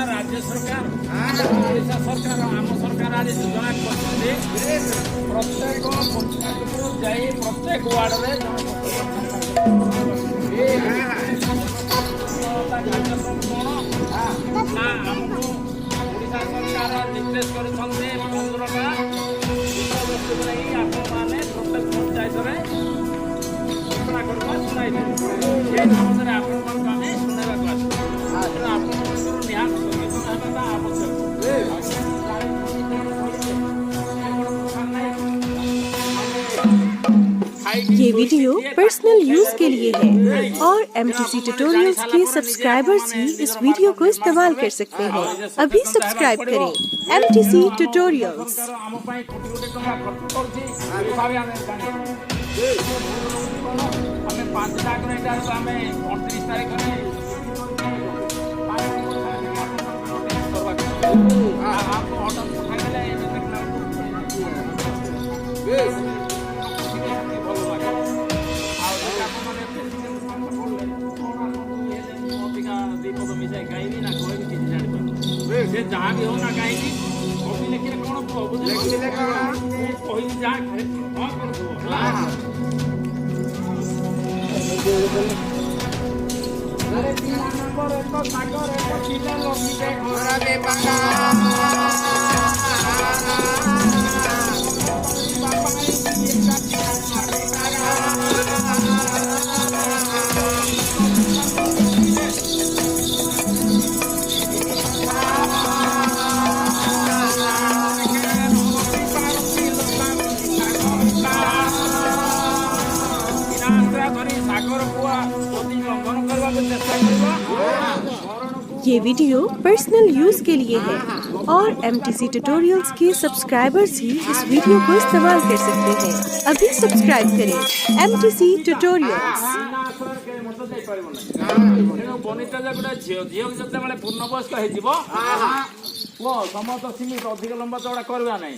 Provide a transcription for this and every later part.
राज्य सरकार ओडिशा सरकार आम सरकार आज योजना प्रत्येक पंचायत को जाई प्रत्येक वार्ड में कार्यक्रम कौन ना आमको ओडिशा सरकार निर्देश कर 15टा विषयवस्तु नहीं आप मैंने प्रत्येक पंचायत में घोषणा करवा सुनाई ये नाम आपण शुणा आप ये वीडियो पर्सनल यूज के लिए है और MTC ट्यूटोरियल्स के सब्सक्राइबर्स ही इस वीडियो को इस्तेमाल कर सकते हैं। अभी सब्सक्राइब करें MTC ट्यूटोरियल्स। जहाँ भी हो ना कहीं कॉपी लिखिले कौन बुझले कहीं जा अरे 3 नंबर एक सागर एक किलो लखीते घोड़ा दे बाबा ये वीडियो पर्सनल यूज के लिए है और MTC ट्यूटोरियल्स के सब्सक्राइबर्स ही इस वीडियो को इस्तेमाल कर सकते हैं। अभी सब्सक्राइब करें MTC ट्यूटोरियल्स। पूर्ण बयस्क हो समस्त सीमित अधिक लंबा चौड़ा करवा नहीं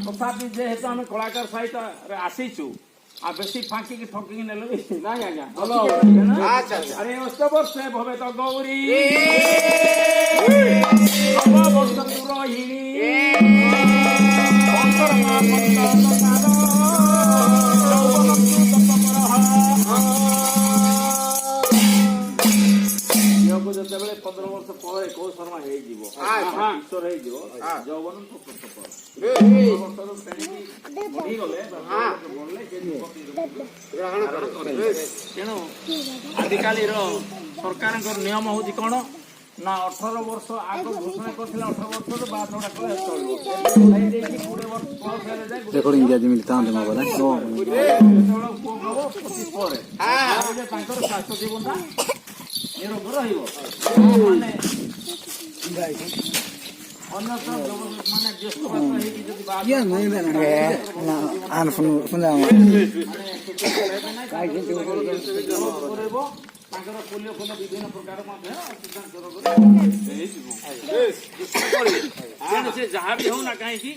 तथापि जेहेतु आम कलाकार सहित आसीचु आ बेसी फांकी की ठोकी ने लगे ना आज्ञा अरे वर्ष भवे तो गौरी वर्ष जो 15 वर्ष पर कौ शर्मा ईश्वर जौवन तेणु आजिकाल सरकार नियम हूँ कौन ना 18 वर्ष आग घोषणा कर 18 वर्ष बाद स्वास्थ्य जीवन निरोग पोलियो फल विभिन्न प्रकार जहाँ भी हो ना कहीं